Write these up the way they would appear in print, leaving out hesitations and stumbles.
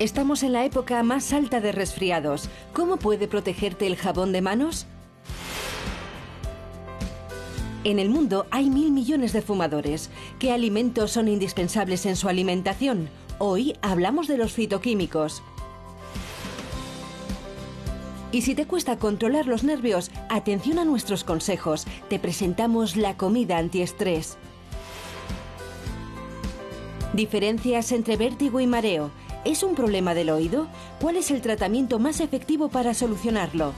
Estamos en la época más alta de resfriados. ¿Cómo puede protegerte el jabón de manos? En el mundo hay 1.000 millones de fumadores. ¿Qué alimentos son indispensables en su alimentación? Hoy hablamos de los fitoquímicos. Y si te cuesta controlar los nervios, atención a nuestros consejos. Te presentamos la comida antiestrés. Diferencias entre vértigo y mareo. ¿Es un problema del oído? ¿Cuál es el tratamiento más efectivo para solucionarlo?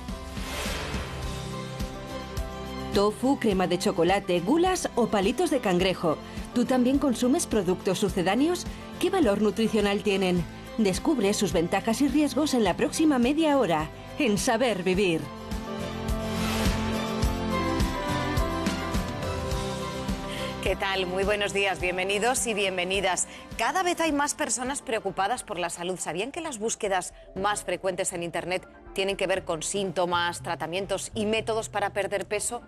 Tofu, crema de chocolate, gulas o palitos de cangrejo. ¿Tú también consumes productos sucedáneos? ¿Qué valor nutricional tienen? Descubre sus ventajas y riesgos en la próxima media hora, en Saber Vivir. ¿Qué tal? Muy buenos días, bienvenidos y bienvenidas. Cada vez hay más personas preocupadas por la salud. ¿Sabían que las búsquedas más frecuentes en Internet tienen que ver con síntomas, tratamientos y métodos para perder peso?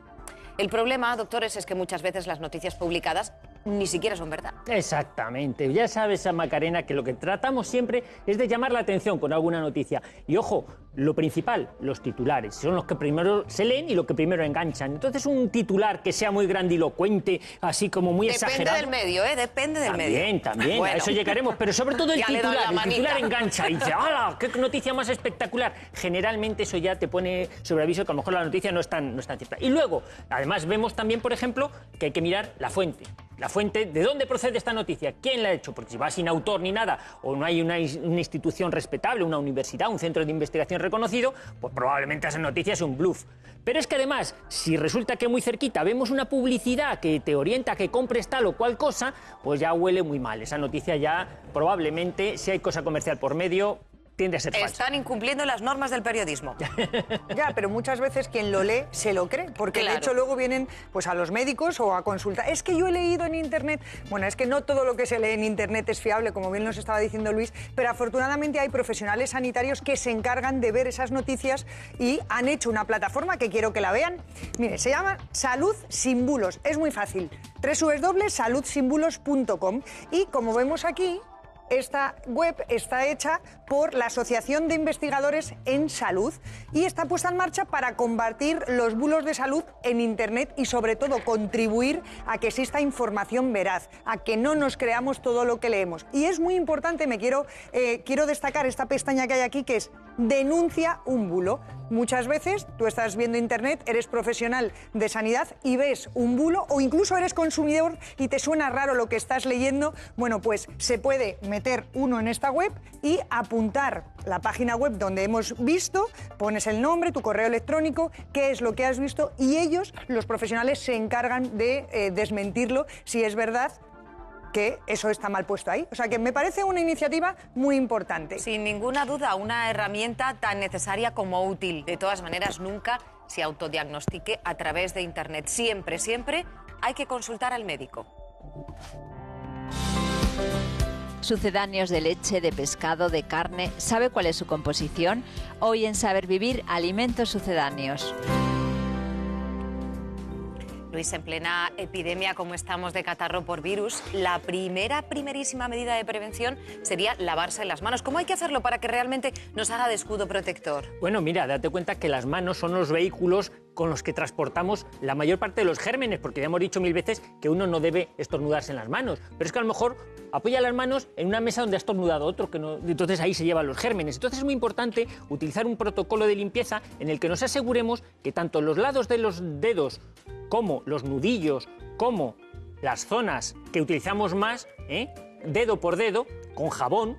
El problema, doctores, es que muchas veces las noticias publicadas ni siquiera son verdad. Exactamente. Ya sabes, Macarena, que lo que tratamos siempre es de llamar la atención con alguna noticia. Y ojo, lo principal, los titulares, son los que primero se leen y lo que primero enganchan. Entonces un titular que sea muy grandilocuente, así como muy exagerado... Depende del medio, ¿eh? Depende del medio. También, bueno, a eso llegaremos. Pero sobre todo el titular engancha y dice, ¡hala! ¡Qué noticia más espectacular! Generalmente eso ya te pone sobre aviso que a lo mejor la noticia no es tan cierta. Y luego, además vemos también, por ejemplo, que hay que mirar la fuente. La fuente, ¿de dónde procede esta noticia? ¿Quién la ha hecho? Porque si va sin autor ni nada, o no hay una institución respetable, una universidad, un centro de investigación reconocido, pues probablemente esa noticia es un bluff. Pero es que además, si resulta que muy cerquita vemos una publicidad que te orienta a que compres tal o cual cosa, pues ya huele muy mal. Esa noticia ya probablemente, si hay cosa comercial por medio, tiende a ser falsa. Están incumpliendo las normas del periodismo. Ya, pero muchas veces quien lo lee se lo cree, porque claro, de hecho luego vienen pues a los médicos o a consultar. Es que yo he leído en Internet. Bueno, es que no todo lo que se lee en Internet es fiable, como bien nos estaba diciendo Luis, pero afortunadamente hay profesionales sanitarios que se encargan de ver esas noticias y han hecho una plataforma que quiero que la vean. Mire, se llama Salud Sin Bulos. Es muy fácil. www.saludsinbulos.com. Y como vemos aquí, esta web está hecha por la Asociación de Investigadores en Salud y está puesta en marcha para combatir los bulos de salud en Internet y sobre todo contribuir a que exista información veraz, a que no nos creamos todo lo que leemos. Y es muy importante, quiero destacar esta pestaña que hay aquí, que es denuncia un bulo. Muchas veces tú estás viendo Internet, eres profesional de sanidad y ves un bulo o incluso eres consumidor y te suena raro lo que estás leyendo. Bueno, pues se puede meter uno en esta web y apuntar la página web donde hemos visto, pones el nombre, tu correo electrónico, qué es lo que has visto y ellos, los profesionales, se encargan de desmentirlo si es verdad que eso está mal puesto ahí. O sea que me parece una iniciativa muy importante. Sin ninguna duda, una herramienta tan necesaria como útil. De todas maneras, nunca se autodiagnostique a través de Internet. Siempre, siempre hay que consultar al médico. Sucedáneos de leche, de pescado, de carne. ¿Sabe cuál es su composición? Hoy en Saber Vivir, alimentos sucedáneos. Luis, en plena epidemia como estamos de catarro por virus, la primerísima medida de prevención sería lavarse las manos. ¿Cómo hay que hacerlo para que realmente nos haga de escudo protector? Bueno, mira, date cuenta que las manos son los vehículos con los que transportamos la mayor parte de los gérmenes, porque ya hemos dicho 1000 veces que uno no debe estornudarse en las manos. Pero es que a lo mejor apoya las manos en una mesa donde ha estornudado otro, que no, entonces ahí se llevan los gérmenes. Entonces es muy importante utilizar un protocolo de limpieza en el que nos aseguremos que tanto los lados de los dedos como los nudillos, como las zonas que utilizamos más, dedo por dedo, con jabón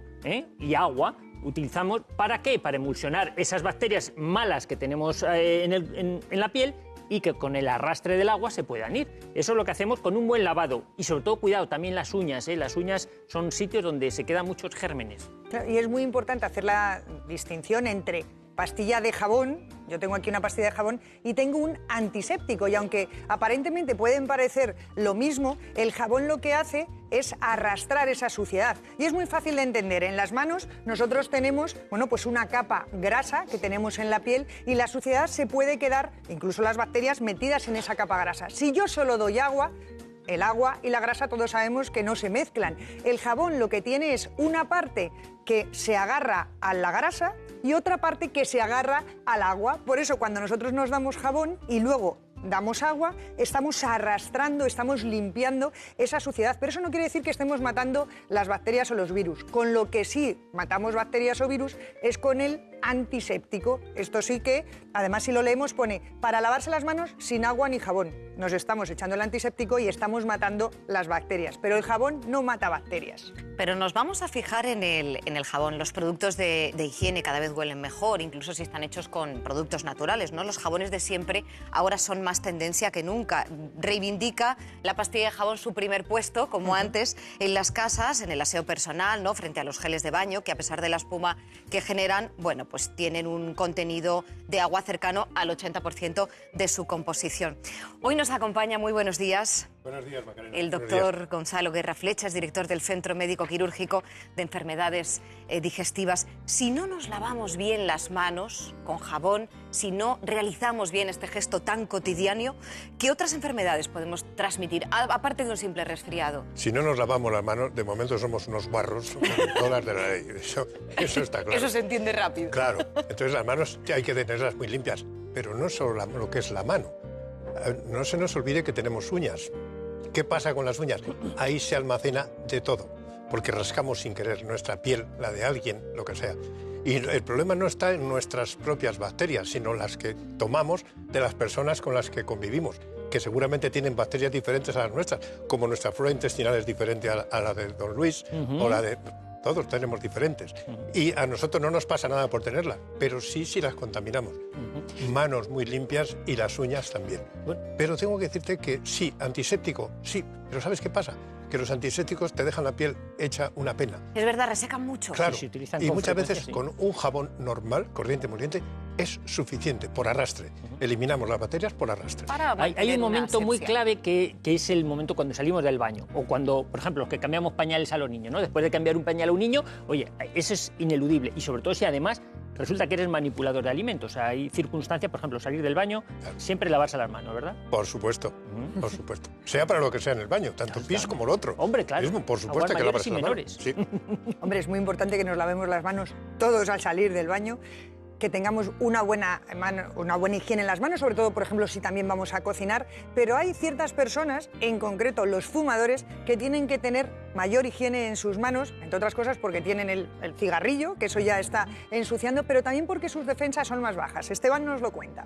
y agua, utilizamos, ¿para qué? Para emulsionar esas bacterias malas que tenemos en la piel y que con el arrastre del agua se puedan ir. Eso es lo que hacemos con un buen lavado. Y sobre todo, cuidado, también las uñas. Las uñas son sitios donde se quedan muchos gérmenes. Y es muy importante hacer la distinción entre pastilla de jabón, yo tengo aquí una pastilla de jabón y tengo un antiséptico, y aunque aparentemente pueden parecer lo mismo, el jabón lo que hace es arrastrar esa suciedad. Y es muy fácil de entender. En las manos nosotros tenemos, pues una capa grasa que tenemos en la piel y la suciedad se puede quedar, incluso las bacterias, metidas en esa capa grasa. Si yo solo doy agua, el agua y la grasa todos sabemos que no se mezclan. El jabón lo que tiene es una parte que se agarra a la grasa y otra parte que se agarra al agua. Por eso cuando nosotros nos damos jabón y luego damos agua, estamos arrastrando, estamos limpiando esa suciedad. Pero eso no quiere decir que estemos matando las bacterias o los virus. Con lo que sí matamos bacterias o virus es con el antiséptico. Esto sí que, además si lo leemos, pone para lavarse las manos sin agua ni jabón. Nos estamos echando el antiséptico y estamos matando las bacterias. Pero el jabón no mata bacterias. Pero nos vamos a fijar en el jabón. Los productos de higiene cada vez huelen mejor, incluso si están hechos con productos naturales, ¿no? Los jabones de siempre ahora son más tendencia que nunca. Reivindica la pastilla de jabón su primer puesto, como antes, en las casas, en el aseo personal, ¿no? Frente a los geles de baño, que a pesar de la espuma que generan, bueno, pues tienen un contenido de agua cercano al 80% de su composición. Hoy nos acompaña, muy buenos días. Buenos días, Macarena. El doctor Gonzalo Guerra Flechas, director del Centro Médico Quirúrgico de Enfermedades Digestivas. Si no nos lavamos bien las manos con jabón, si no realizamos bien este gesto tan cotidiano, ¿qué otras enfermedades podemos transmitir, aparte de un simple resfriado? Si no nos lavamos las manos, de momento somos unos guarros, todas de la ley. Eso está claro. Eso se entiende rápido. Claro. Entonces las manos hay que tenerlas muy limpias, pero no solo lo que es la mano. No se nos olvide que tenemos uñas. ¿Qué pasa con las uñas? Ahí se almacena de todo, porque rascamos sin querer nuestra piel, la de alguien, lo que sea. Y el problema no está en nuestras propias bacterias, sino las que tomamos de las personas con las que convivimos, que seguramente tienen bacterias diferentes a las nuestras, como nuestra flora intestinal es diferente a la de don Luis, o la de... Todos tenemos diferentes. Y a nosotros no nos pasa nada por tenerlas, pero sí si las contaminamos. Manos muy limpias y las uñas también. Pero tengo que decirte que sí, antiséptico, sí. Pero ¿sabes qué pasa? Que los antisépticos te dejan la piel hecha una pena. Es verdad, resecan mucho. Claro, Sí, se utilizan y con muchas frecuencia, veces sí. con un jabón normal, corriente, moliente, es suficiente, por arrastre. Eliminamos las bacterias por arrastre. Para Hay mantener un una momento muy asepsia. clave que es el momento cuando salimos del baño o cuando, por ejemplo, los que cambiamos pañales a los niños, ¿no? Después de cambiar un pañal a un niño, oye, eso es ineludible y sobre todo si además resulta que eres manipulador de alimentos. O sea, hay circunstancias, por ejemplo, salir del baño, siempre lavarse las manos, ¿verdad? Por supuesto, por supuesto. Sea para lo que sea en el baño, tanto pis como el otro. Hombre, claro. Mismo, por supuesto Aguas que mayores lavarse y las menores. manos. Sí. Hombre, es muy importante que nos lavemos las manos todos al salir del baño, que tengamos una buena higiene en las manos, sobre todo, por ejemplo, si también vamos a cocinar. Pero hay ciertas personas, en concreto los fumadores, que tienen que tener mayor higiene en sus manos, entre otras cosas porque tienen el cigarrillo, que eso ya está ensuciando, pero también porque sus defensas son más bajas. Esteban nos lo cuenta.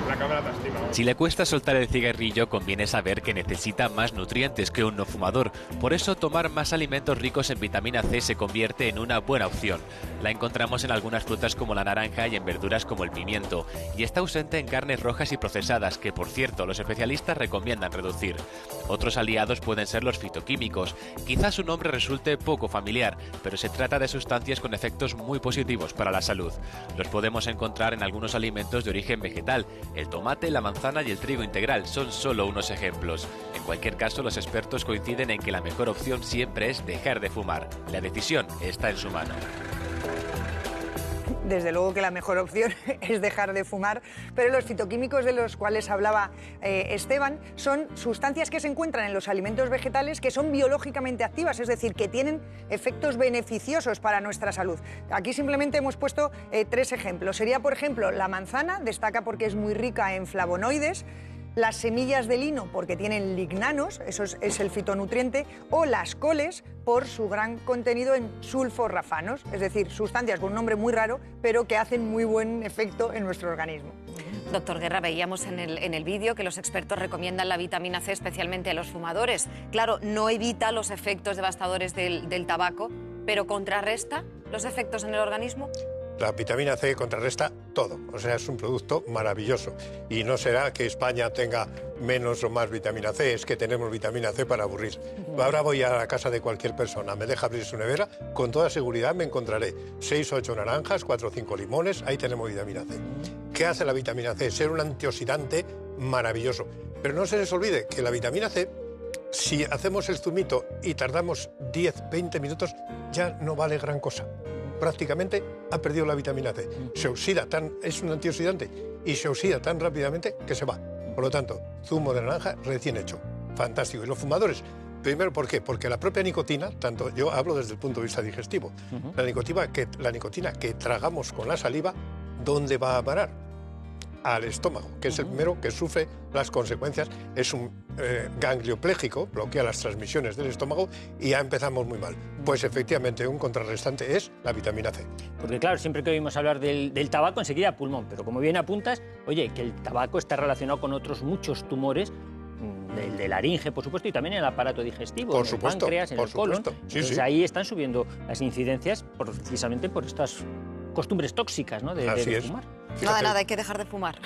La cámara te estima. Si le cuesta soltar el cigarrillo, conviene saber que necesita más nutrientes que un no fumador. Por eso, tomar más alimentos ricos en vitamina C se convierte en una buena opción. La encontramos en algunas frutas como la naranja y en verduras como el pimiento. Y está ausente en carnes rojas y procesadas, que por cierto los especialistas recomiendan reducir. Otros aliados pueden ser los fitoquímicos. Quizás su nombre resulte poco familiar, pero se trata de sustancias con efectos muy positivos para la salud. Los podemos encontrar en algunos alimentos de origen vegetal. El tomate, la manzana y el trigo integral son solo unos ejemplos. En cualquier caso, los expertos coinciden en que la mejor opción siempre es dejar de fumar. La decisión está en su mano. Desde luego que la mejor opción es dejar de fumar, pero los fitoquímicos de los cuales hablaba Esteban son sustancias que se encuentran en los alimentos vegetales que son biológicamente activas, es decir, que tienen efectos beneficiosos para nuestra salud. Aquí simplemente hemos puesto 3 ejemplos. Sería, por ejemplo, la manzana, destaca porque es muy rica en flavonoides. Las semillas de lino porque tienen lignanos, eso es el fitonutriente, o las coles por su gran contenido en sulforrafanos, es decir, sustancias con un nombre muy raro, pero que hacen muy buen efecto en nuestro organismo. Doctor Guerra, veíamos en el vídeo que los expertos recomiendan la vitamina C especialmente a los fumadores. Claro, no evita los efectos devastadores del tabaco, pero contrarresta los efectos en el organismo. La vitamina C contrarresta todo, o sea, es un producto maravilloso. Y no será que España tenga menos o más vitamina C, es que tenemos vitamina C para aburrir. Ahora voy a la casa de cualquier persona, me deja abrir su nevera, con toda seguridad me encontraré 6 o 8 naranjas, 4 o 5 limones, ahí tenemos vitamina C. ¿Qué hace la vitamina C? Ser un antioxidante maravilloso. Pero no se les olvide que la vitamina C, si hacemos el zumito y tardamos 10, 20 minutos, ya no vale gran cosa. Prácticamente ha perdido la vitamina C. Se oxida es un antioxidante y se oxida tan rápidamente que se va. Por lo tanto, zumo de naranja recién hecho. fantástico. Y los fumadores, primero, ¿por qué? Porque la propia nicotina, tanto yo hablo desde el punto de vista digestivo, la nicotina que tragamos con la saliva, ¿dónde va a parar? Al estómago, que es el primero que sufre las consecuencias. Es un ganglio pléjico, bloquea las transmisiones del estómago y ya empezamos muy mal. Pues efectivamente un contrarrestante es la vitamina C. Porque claro, siempre que oímos hablar del tabaco, enseguida pulmón, pero como bien apuntas, oye, que el tabaco está relacionado con otros muchos tumores, del de laringe, por supuesto, y también en el aparato digestivo, Por en supuesto, el páncreas, en el colon. Sí, Entonces sí. ahí están subiendo las incidencias precisamente por estas costumbres tóxicas, ¿no? de fumar. Nada, hay que dejar de fumar.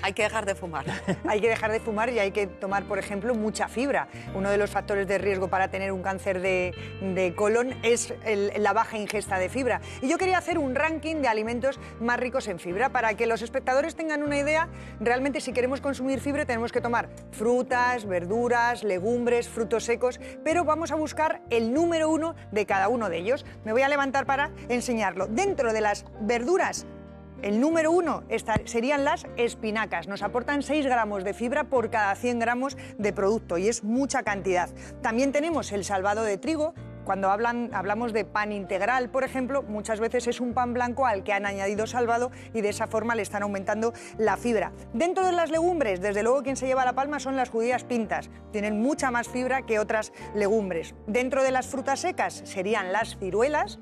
Hay que dejar de fumar. Hay que dejar de fumar y hay que tomar, por ejemplo, mucha fibra. Uno de los factores de riesgo para tener un cáncer de colon es la baja ingesta de fibra. Y yo quería hacer un ranking de alimentos más ricos en fibra para que los espectadores tengan una idea. Realmente, si queremos consumir fibra, tenemos que tomar frutas, verduras, legumbres, frutos secos, pero vamos a buscar el número 1 de cada uno de ellos. Me voy a levantar para enseñarlo. Dentro de las verduras, el número 1 serían las espinacas. Nos aportan 6 gramos de fibra por cada 100 gramos de producto y es mucha cantidad. También tenemos el salvado de trigo. Cuando hablamos de pan integral, por ejemplo, muchas veces es un pan blanco al que han añadido salvado y de esa forma le están aumentando la fibra. Dentro de las legumbres, desde luego quien se lleva la palma son las judías pintas. Tienen mucha más fibra que otras legumbres. Dentro de las frutas secas serían las ciruelas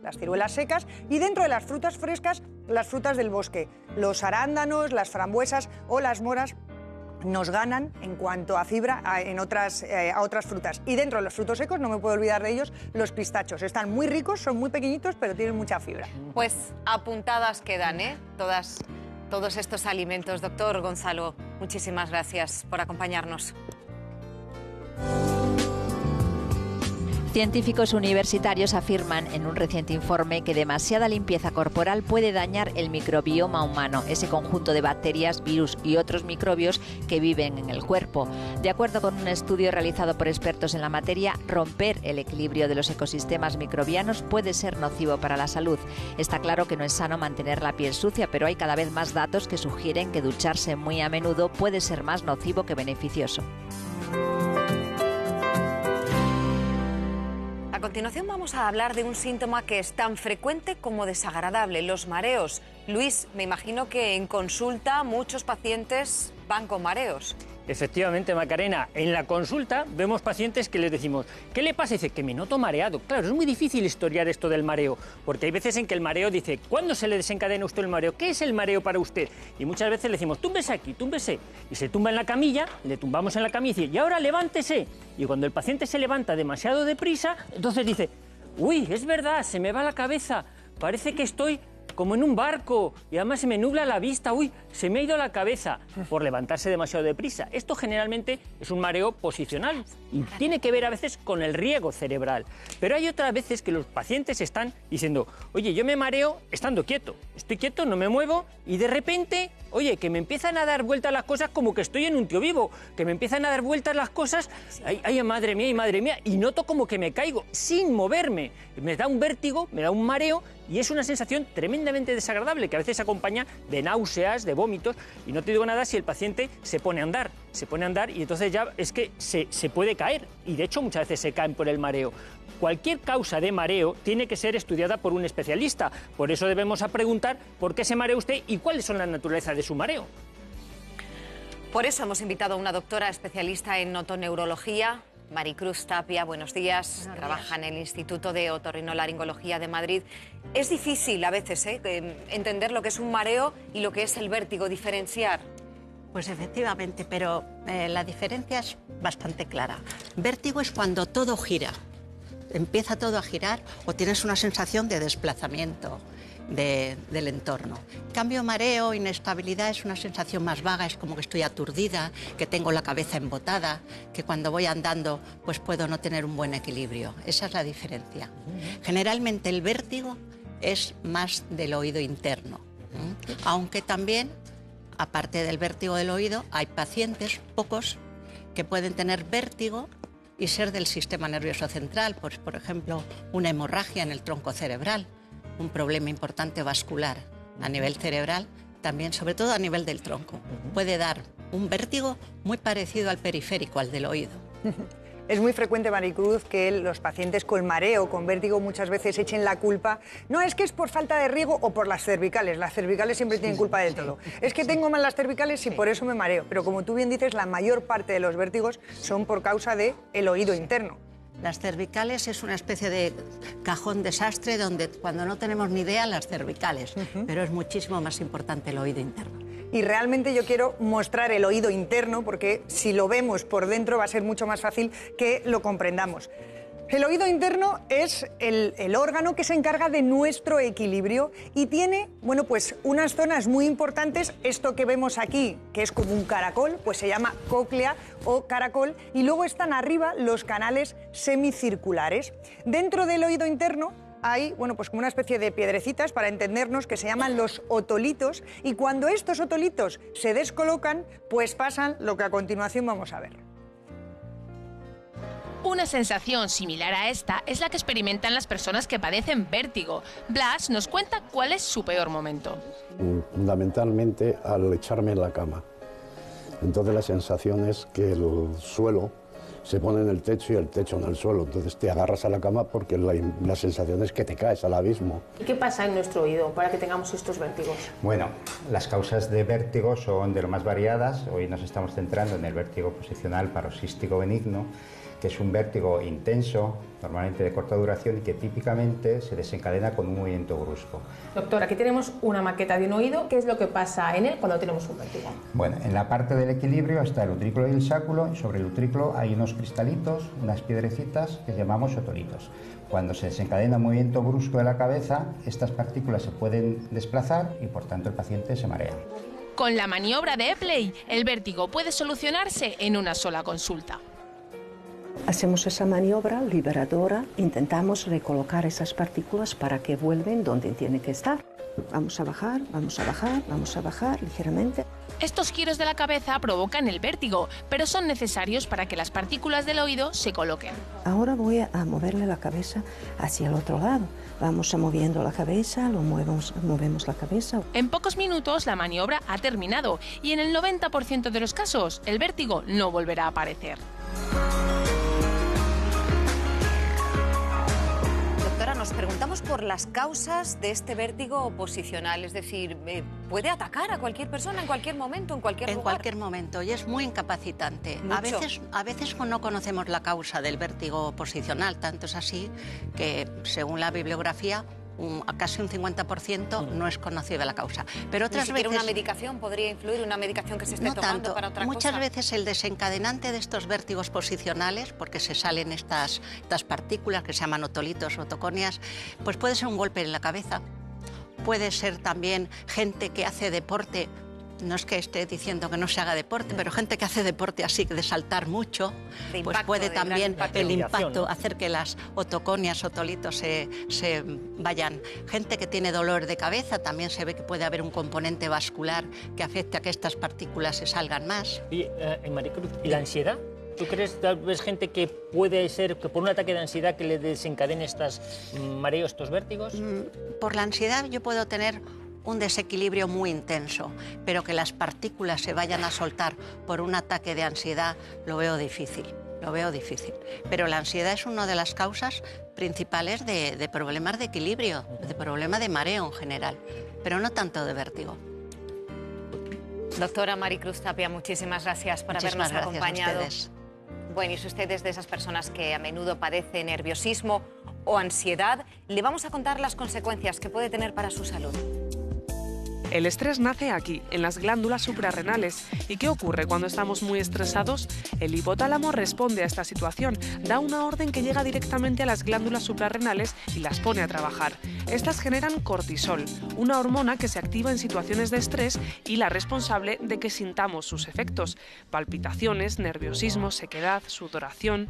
secas, y dentro de las frutas frescas, las frutas del bosque. Los arándanos, las frambuesas o las moras nos ganan en cuanto a fibra a otras frutas. Y dentro de los frutos secos, no me puedo olvidar de ellos, los pistachos. Están muy ricos, son muy pequeñitos, pero tienen mucha fibra. Pues apuntadas quedan, ¿eh? Todos estos alimentos. Doctor Gonzalo, muchísimas gracias por acompañarnos. Científicos universitarios afirman en un reciente informe que demasiada limpieza corporal puede dañar el microbioma humano, ese conjunto de bacterias, virus y otros microbios que viven en el cuerpo. De acuerdo con un estudio realizado por expertos en la materia, romper el equilibrio de los ecosistemas microbianos puede ser nocivo para la salud. Está claro que no es sano mantener la piel sucia, pero hay cada vez más datos que sugieren que ducharse muy a menudo puede ser más nocivo que beneficioso. A continuación vamos a hablar de un síntoma que es tan frecuente como desagradable, los mareos. Luis, me imagino que en consulta muchos pacientes van con mareos. Efectivamente, Macarena, en la consulta vemos pacientes que les decimos, ¿qué le pasa? Y dice, que me noto mareado. Claro, es muy difícil historiar esto del mareo, porque hay veces en que el mareo dice, ¿cuándo se le desencadena a usted el mareo? ¿Qué es el mareo para usted? Y muchas veces le decimos, túmbese aquí, túmbese. Y se tumba en la camilla, le tumbamos en la camilla y dice, y ahora levántese. Y cuando el paciente se levanta demasiado deprisa, entonces dice, uy, es verdad, se me va la cabeza, parece que estoy como en un barco y además se me nubla la vista, uy, se me ha ido la cabeza por levantarse demasiado deprisa. Esto generalmente es un mareo posicional y tiene que ver a veces con el riego cerebral. Pero hay otras veces que los pacientes están diciendo, oye, yo me mareo estando quieto, estoy quieto, no me muevo y de repente, oye, que me empiezan a dar vueltas las cosas como que estoy en un tío vivo, que me empiezan a dar vueltas las cosas, ay, madre mía, y noto como que me caigo sin moverme. Me da un vértigo, me da un mareo y es una sensación tremendamente desagradable que a veces acompaña de náuseas, de vómitos, y no te digo nada si el paciente se pone a andar y entonces ya es que se puede caer, y de hecho muchas veces se caen por el mareo. Cualquier causa de mareo tiene que ser estudiada por un especialista, por eso debemos preguntar por qué se marea usted y cuáles son la naturaleza de su mareo. Por eso hemos invitado a una doctora especialista en otoneurología, Maricruz Tapia, buenos días. Trabaja en el Instituto de Otorrinolaringología de Madrid. Es difícil a veces entender lo que es un mareo y lo que es el vértigo, diferenciar. Pues efectivamente, pero la diferencia es bastante clara. Vértigo es cuando todo gira, empieza todo a girar o tienes una sensación de desplazamiento del entorno. En cambio, mareo, inestabilidad es una sensación más vaga, es como que estoy aturdida, que tengo la cabeza embotada, que cuando voy andando pues puedo no tener un buen equilibrio. Esa es la diferencia. Generalmente el vértigo es más del oído interno, aunque también, aparte del vértigo del oído, hay pacientes, pocos, que pueden tener vértigo y ser del sistema nervioso central, pues por ejemplo una hemorragia en el tronco cerebral, un problema importante vascular a nivel cerebral, también sobre todo a nivel del tronco. Puede dar un vértigo muy parecido al periférico, al del oído. Es muy frecuente, Maricruz, que los pacientes con mareo, con vértigo, muchas veces echen la culpa. No, es que es por falta de riego o por las cervicales. Las cervicales siempre tienen culpa de todo. Es que tengo mal las cervicales y por eso me mareo. Pero como tú bien dices, la mayor parte de los vértigos son por causa del oído interno. Las cervicales es una especie de cajón desastre donde cuando no tenemos ni idea las cervicales, pero es muchísimo más importante el oído interno. Y realmente yo quiero mostrar el oído interno porque si lo vemos por dentro va a ser mucho más fácil que lo comprendamos. El oído interno es el órgano que se encarga de nuestro equilibrio y tiene, bueno, pues unas zonas muy importantes. Esto que vemos aquí, que es como un caracol, pues se llama cóclea o caracol, y luego están arriba los canales semicirculares. Dentro del oído interno hay, bueno, pues como una especie de piedrecitas, para entendernos, que se llaman los otolitos, y cuando estos otolitos se descolocan, pues pasan lo que a continuación vamos a ver. Una sensación similar a esta es la que experimentan las personas que padecen vértigo. Blas nos cuenta cuál es su peor momento. Fundamentalmente al echarme en la cama. Entonces la sensación es que el suelo se pone en el techo y el techo en el suelo. Entonces te agarras a la cama porque la sensación es que te caes al abismo. ¿Y qué pasa en nuestro oído para que tengamos estos vértigos? Bueno, las causas de vértigo son de lo más variadas. Hoy nos estamos centrando en el vértigo posicional paroxístico benigno, que es un vértigo intenso, normalmente de corta duración y que típicamente se desencadena con un movimiento brusco. Doctor, aquí tenemos una maqueta de un oído. ¿Qué es lo que pasa en él cuando tenemos un vértigo? Bueno, en la parte del equilibrio está el utrículo y el sáculo, y sobre el utrículo hay unos cristalitos, unas piedrecitas que llamamos otolitos. Cuando se desencadena un movimiento brusco de la cabeza, estas partículas se pueden desplazar y por tanto el paciente se marea. Con la maniobra de Epley, el vértigo puede solucionarse en una sola consulta. Hacemos esa maniobra liberadora, intentamos recolocar esas partículas para que vuelvan donde tienen que estar. Vamos a bajar, vamos a bajar, vamos a bajar ligeramente. Estos giros de la cabeza provocan el vértigo, pero son necesarios para que las partículas del oído se coloquen. Ahora voy a moverle la cabeza hacia el otro lado. Vamos a moviendo la cabeza, movemos la cabeza. En pocos minutos la maniobra ha terminado y en el 90% de los casos el vértigo no volverá a aparecer. Nos preguntamos por las causas de este vértigo posicional, es decir, ¿puede atacar a cualquier persona en cualquier momento, en cualquier lugar? En cualquier momento, y es muy incapacitante. A veces no conocemos la causa del vértigo posicional, tanto es así que, según la bibliografía, casi un 50% no es conocida la causa. Pero otras veces una medicación podría influir, una medicación que se esté tomando para otra cosa. Muchas veces el desencadenante de estos vértigos posicionales, porque se salen estas partículas que se llaman otolitos o toconias, pues puede ser un golpe en la cabeza. Puede ser también gente que hace deporte. No es que esté diciendo que no se haga deporte, pero gente que hace deporte así de saltar mucho, pues puede también el impacto hacer que las otoconias, otolitos se vayan. Gente que tiene dolor de cabeza, también se ve que puede haber un componente vascular que afecte a que estas partículas se salgan más. Y, Maricruz, ¿y la ansiedad? ¿Tú crees que ves gente que puede ser que por un ataque de ansiedad que le desencadene estos mareos, estos vértigos? Por la ansiedad yo puedo tener un desequilibrio muy intenso, pero que las partículas se vayan a soltar por un ataque de ansiedad lo veo difícil. Pero la ansiedad es una de las causas principales de problemas de equilibrio, de problema de mareo en general, pero no tanto de vértigo. Doctora Maricruz Tapia, muchísimas gracias por habernos acompañado. A ustedes. Bueno, y si usted es de esas personas que a menudo padece nerviosismo o ansiedad, le vamos a contar las consecuencias que puede tener para su salud. El estrés nace aquí, en las glándulas suprarrenales. ¿Y qué ocurre cuando estamos muy estresados? El hipotálamo responde a esta situación, da una orden que llega directamente a las glándulas suprarrenales y las pone a trabajar. Estas generan cortisol, una hormona que se activa en situaciones de estrés y la responsable de que sintamos sus efectos: palpitaciones, nerviosismo, sequedad, sudoración.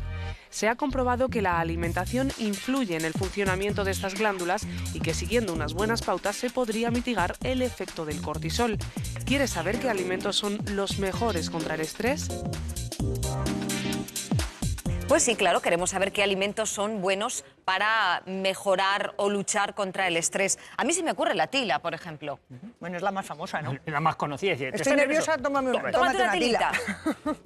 Se ha comprobado que la alimentación influye en el funcionamiento de estas glándulas y que siguiendo unas buenas pautas se podría mitigar el efecto del cortisol. ¿Quieres saber qué alimentos son los mejores contra el estrés? Pues sí, claro, queremos saber qué alimentos son buenos para mejorar o luchar contra el estrés? A mí se me ocurre la tila, por ejemplo. Bueno, es la más famosa, ¿no? La más conocida. Estoy nerviosa, tómate una tilita.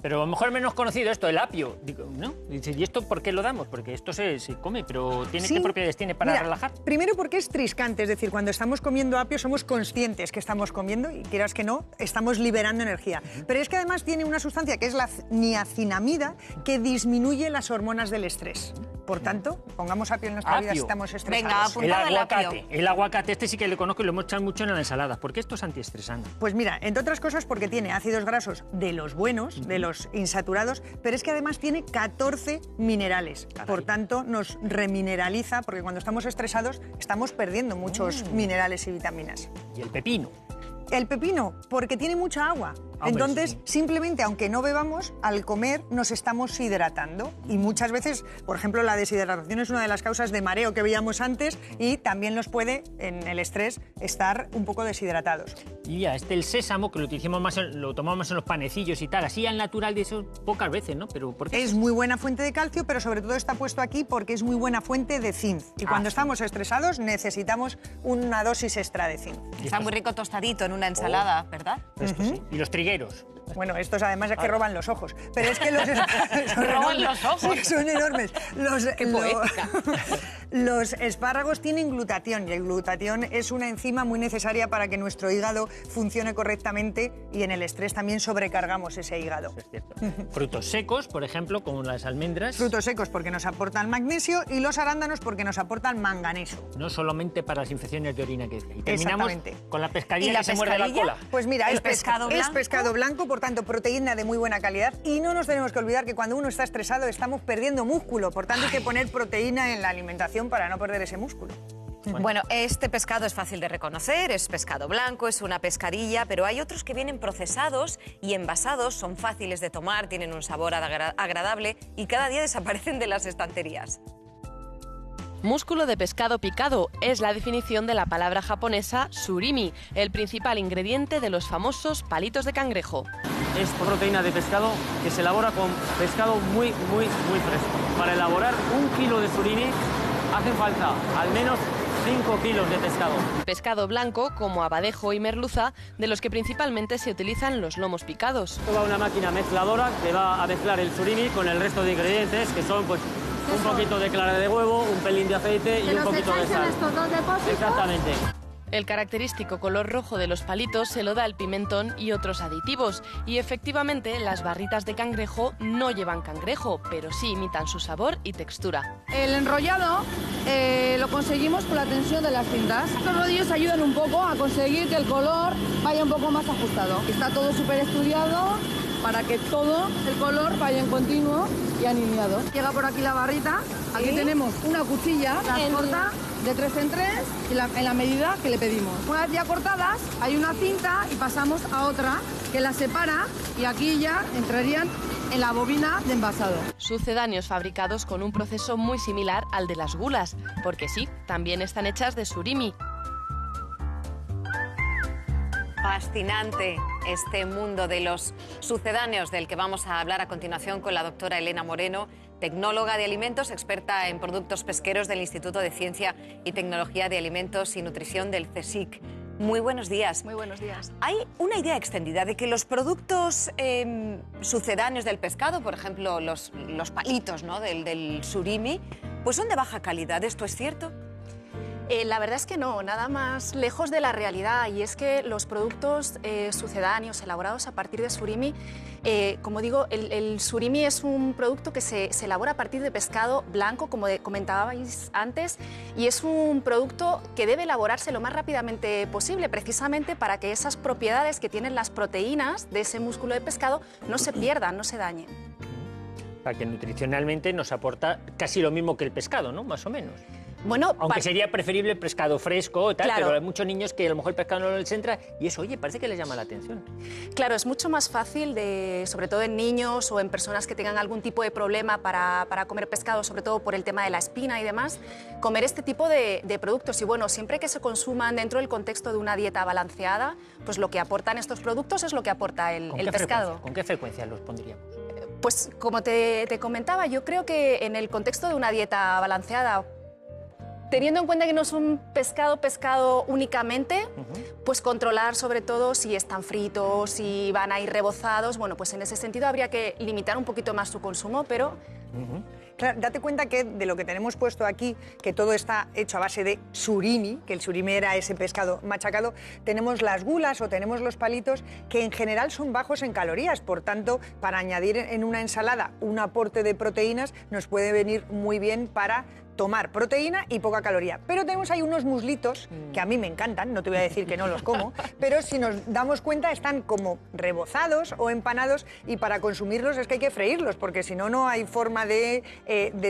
Pero a lo mejor menos conocido esto, el apio. Digo, ¿no? ¿Y esto por qué lo damos? Porque esto se come, pero ¿qué propiedades tiene para relajar? Primero porque es triscante, es decir, cuando estamos comiendo apio somos conscientes que estamos comiendo y quieras que no, estamos liberando energía. Pero es que además tiene una sustancia que es la niacinamida que disminuye las hormonas del estrés. Por tanto, pongamos apio en nuestra vida si estamos estresados. Venga, el aguacate, este sí que le conozco y lo hemos echado mucho en la ensalada. ¿Por qué esto es antiestresante? Pues mira, entre otras cosas porque tiene ácidos grasos de los buenos, de los insaturados, pero es que además tiene 14 minerales. Caray. Por tanto, nos remineraliza, porque cuando estamos estresados estamos perdiendo muchos minerales y vitaminas. ¿Y el pepino? El pepino, porque tiene mucha agua. Entonces, simplemente, aunque no bebamos, al comer nos estamos hidratando. Y muchas veces, por ejemplo, la deshidratación es una de las causas de mareo que veíamos antes y también nos puede, en el estrés, estar un poco deshidratados. Y ya, el sésamo, que lo tomamos en los panecillos y tal, así al natural de eso pocas veces, ¿no? Pero ¿por qué? Es muy buena fuente de calcio, pero sobre todo está puesto aquí porque es muy buena fuente de zinc. Y cuando estamos estresados necesitamos una dosis extra de zinc. Está muy rico tostadito en una ensalada, ¿verdad? Esto sí. Y los trigueros. Bueno, estos además es que roban los ojos. Pero es que los... ¿Roban los ojos? Sí, son enormes. ¡Qué poética! Los espárragos tienen glutatión y el glutatión es una enzima muy necesaria para que nuestro hígado funcione correctamente y en el estrés también sobrecargamos ese hígado. Eso es cierto. Frutos secos, por ejemplo, como las almendras. Frutos secos porque nos aportan magnesio y los arándanos porque nos aportan manganeso. No solamente para las infecciones de orina que decía. Y terminamos con la pescadilla. ¿Y la que se muerde la cola. Pues mira, es pescado blanco. Es pescado blanco, por tanto, proteína de muy buena calidad. Y no nos tenemos que olvidar que cuando uno está estresado estamos perdiendo músculo. Por tanto, hay que poner proteína en la alimentación para no perder ese músculo. Bueno, este pescado es fácil de reconocer, es pescado blanco, es una pescadilla, pero hay otros que vienen procesados y envasados, son fáciles de tomar, tienen un sabor agradable y cada día desaparecen de las estanterías. Músculo de pescado picado es la definición de la palabra japonesa surimi, el principal ingrediente de los famosos palitos de cangrejo. Es proteína de pescado que se elabora con pescado muy fresco. Para elaborar 1 kilo de surimi hace falta al menos 5 kilos de pescado. Pescado blanco como abadejo y merluza, de los que principalmente se utilizan los lomos picados. Va una máquina mezcladora que va a mezclar el surimi con el resto de ingredientes, que son pues un poquito de clara de huevo, un pelín de aceite y un poquito de sal. Estos dos depósitos? Exactamente. El característico color rojo de los palitos se lo da el pimentón y otros aditivos. Y efectivamente, las barritas de cangrejo no llevan cangrejo, pero sí imitan su sabor y textura. El enrollado lo conseguimos con la tensión de las cintas. Estos rodillos ayudan un poco a conseguir que el color vaya un poco más ajustado. Está todo súper estudiado para que todo el color vaya en continuo y alineado. Llega por aquí la barrita. Aquí tenemos una cuchilla, las corta de 3 en 3 y en la medida que le pedimos. Una vez ya cortadas, hay una cinta y pasamos a otra que las separa y aquí ya entrarían en la bobina de envasado. Sucedáneos fabricados con un proceso muy similar al de las gulas, porque sí, también están hechas de surimi. Fascinante este mundo de los sucedáneos del que vamos a hablar a continuación con la doctora Elena Moreno, tecnóloga de alimentos, experta en productos pesqueros del Instituto de Ciencia y Tecnología de Alimentos y Nutrición del CSIC. Muy buenos días. Muy buenos días. Hay una idea extendida de que los productos sucedáneos del pescado, por ejemplo los palitos, ¿no?, del surimi, pues son de baja calidad. ¿Esto es cierto? La verdad es que no, nada más lejos de la realidad, y es que los productos sucedáneos elaborados a partir de surimi, como digo, el surimi es un producto que se elabora a partir de pescado blanco, como comentabais antes, y es un producto que debe elaborarse lo más rápidamente posible, precisamente para que esas propiedades que tienen las proteínas de ese músculo de pescado no se pierdan, no se dañen. Para que nutricionalmente nos aporta casi lo mismo que el pescado, ¿no?, más o menos. Bueno, aunque sería preferible el pescado fresco, tal, claro, pero hay muchos niños que a lo mejor el pescado no les entra y eso, oye, parece que les llama la atención. Claro, es mucho más fácil, sobre todo en niños o en personas que tengan algún tipo de problema para comer pescado, sobre todo por el tema de la espina y demás, comer este tipo de productos. Y bueno, siempre que se consuman dentro del contexto de una dieta balanceada, pues lo que aportan estos productos es lo que aporta el pescado. ¿Con qué frecuencia los pondríamos? Pues como te comentaba, yo creo que en el contexto de una dieta balanceada, teniendo en cuenta que no es un pescado únicamente, pues controlar sobre todo si están fritos, si van a ir rebozados. Bueno, pues en ese sentido habría que limitar un poquito más su consumo, pero... Claro, date cuenta que de lo que tenemos puesto aquí, que todo está hecho a base de surimi, que el surimi era ese pescado machacado, tenemos las gulas o tenemos los palitos que en general son bajos en calorías, por tanto, para añadir en una ensalada un aporte de proteínas nos puede venir muy bien para tomar proteína y poca caloría. Pero tenemos ahí unos muslitos que a mí me encantan, no te voy a decir que no los como, pero si nos damos cuenta están como rebozados o empanados y para consumirlos es que hay que freírlos porque si no, no hay forma de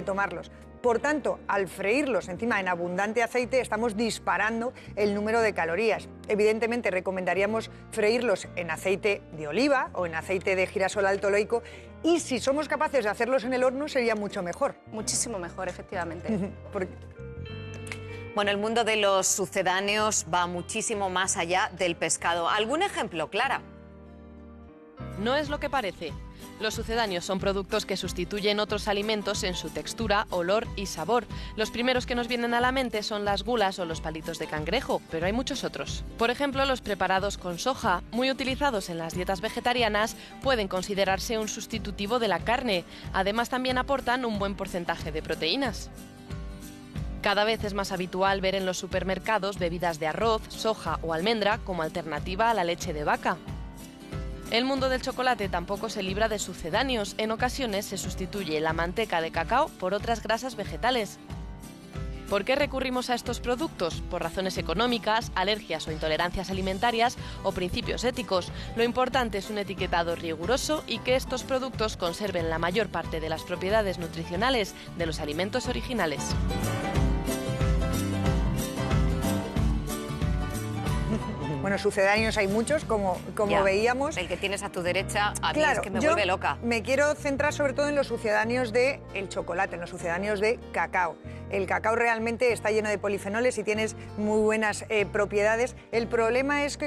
tomarlos. Por tanto, al freírlos encima en abundante aceite estamos disparando el número de calorías. Evidentemente recomendaríamos freírlos en aceite de oliva o en aceite de girasol alto oleico y si somos capaces de hacerlos en el horno sería mucho mejor. Muchísimo mejor, efectivamente. Bueno, el mundo de los sucedáneos va muchísimo más allá del pescado. ¿Algún ejemplo, Clara? No es lo que parece. Los sucedáneos son productos que sustituyen otros alimentos en su textura, olor y sabor. Los primeros que nos vienen a la mente son las gulas o los palitos de cangrejo, pero hay muchos otros. Por ejemplo, los preparados con soja, muy utilizados en las dietas vegetarianas, pueden considerarse un sustitutivo de la carne. Además, también aportan un buen porcentaje de proteínas. Cada vez es más habitual ver en los supermercados bebidas de arroz, soja o almendra como alternativa a la leche de vaca. El mundo del chocolate tampoco se libra de sucedáneos. En ocasiones se sustituye la manteca de cacao por otras grasas vegetales. ¿Por qué recurrimos a estos productos? Por razones económicas, alergias o intolerancias alimentarias o principios éticos. Lo importante es un etiquetado riguroso y que estos productos conserven la mayor parte de las propiedades nutricionales de los alimentos originales. Bueno, sucedáneos hay muchos, como veíamos. El que tienes a tu derecha, a mí claro, es que me vuelve loca. Me quiero centrar sobre todo en los sucedáneos del chocolate, en los sucedáneos de cacao. El cacao realmente está lleno de polifenoles y tienes muy buenas propiedades. El problema es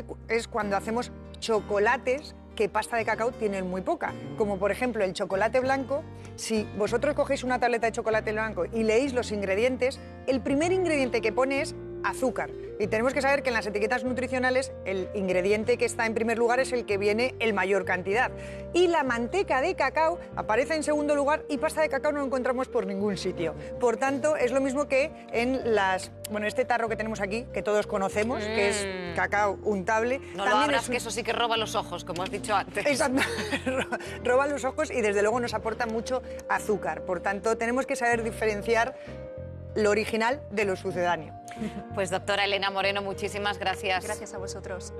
cuando hacemos chocolates que pasta de cacao tienen muy poca, como por ejemplo el chocolate blanco. Si vosotros cogéis una tableta de chocolate blanco y leéis los ingredientes, el primer ingrediente que pone es azúcar. Y tenemos que saber que en las etiquetas nutricionales el ingrediente que está en primer lugar es el que viene en mayor cantidad. Y la manteca de cacao aparece en segundo lugar y pasta de cacao no lo encontramos por ningún sitio. Por tanto, es lo mismo que en este tarro que tenemos aquí, que todos conocemos, que es cacao untable. No lo abras, que eso sí que roba los ojos, como has dicho antes. Exacto. Roba los ojos y desde luego nos aporta mucho azúcar. Por tanto, tenemos que saber diferenciar lo original de lo sucedáneo. Pues doctora Elena Moreno, muchísimas gracias. Gracias a vosotros.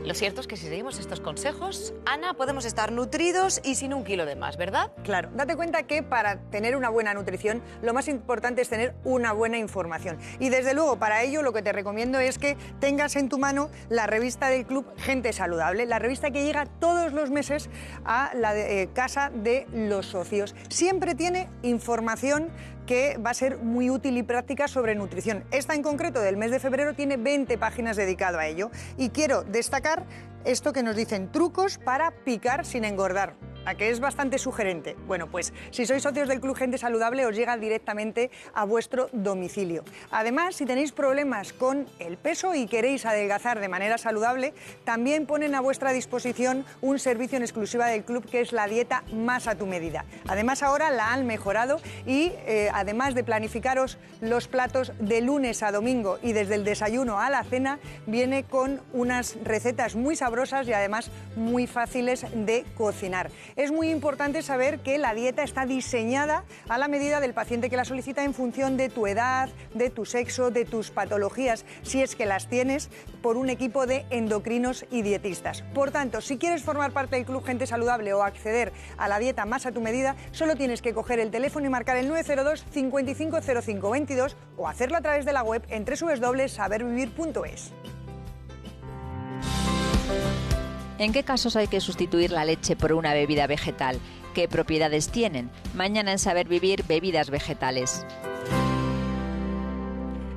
Lo cierto es que si seguimos estos consejos, Ana, podemos estar nutridos y sin 1 kilo de más, ¿verdad? Claro, date cuenta que para tener una buena nutrición lo más importante es tener una buena información. Y desde luego para ello lo que te recomiendo es que tengas en tu mano la revista del Club Gente Saludable, la revista que llega todos los meses a la casa de los socios. Siempre tiene información que va a ser muy útil y práctica sobre nutrición. Esta en concreto del mes de febrero tiene 20 páginas dedicado a ello y quiero destacar esto que nos dicen: trucos para picar sin engordar. ¿A que es bastante sugerente? Bueno, pues si sois socios del Club Gente Saludable os llega directamente a vuestro domicilio. Además, si tenéis problemas con el peso y queréis adelgazar de manera saludable, también ponen a vuestra disposición un servicio en exclusiva del club que es la dieta más a tu medida. Además, ahora la han mejorado y además de planificaros los platos de lunes a domingo y desde el desayuno a la cena, viene con unas recetas muy sabrosas y además muy fáciles de cocinar. Es muy importante saber que la dieta está diseñada a la medida del paciente que la solicita en función de tu edad, de tu sexo, de tus patologías, si es que las tienes, por un equipo de endocrinos y dietistas. Por tanto, si quieres formar parte del Club Gente Saludable o acceder a la dieta más a tu medida, solo tienes que coger el teléfono y marcar el 902 55 05 22 o hacerlo a través de la web en www.sabervivir.es. ¿En qué casos hay que sustituir la leche por una bebida vegetal? ¿Qué propiedades tienen? Mañana en Saber Vivir, bebidas vegetales.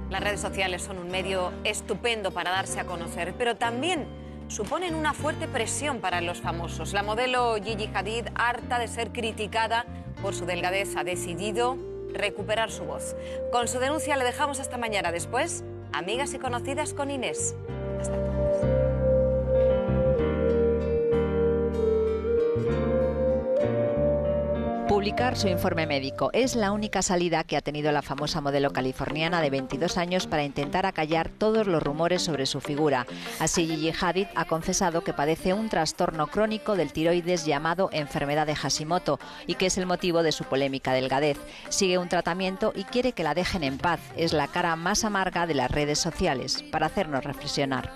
Las redes sociales son un medio estupendo para darse a conocer, pero también suponen una fuerte presión para los famosos. La modelo Gigi Hadid, harta de ser criticada por su delgadez, ha decidido recuperar su voz. Con su denuncia le dejamos hasta mañana. Después, Amigas y Conocidas con Inés. Hasta entonces. Publicar su informe médico es la única salida que ha tenido la famosa modelo californiana de 22 años para intentar acallar todos los rumores sobre su figura. Así, Gigi Hadid ha confesado que padece un trastorno crónico del tiroides llamado enfermedad de Hashimoto y que es el motivo de su polémica delgadez. Sigue un tratamiento y quiere que la dejen en paz. Es la cara más amarga de las redes sociales, para hacernos reflexionar.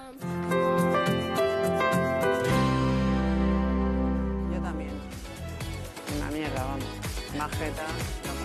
Yo también. Una mierda, vamos. Majeta.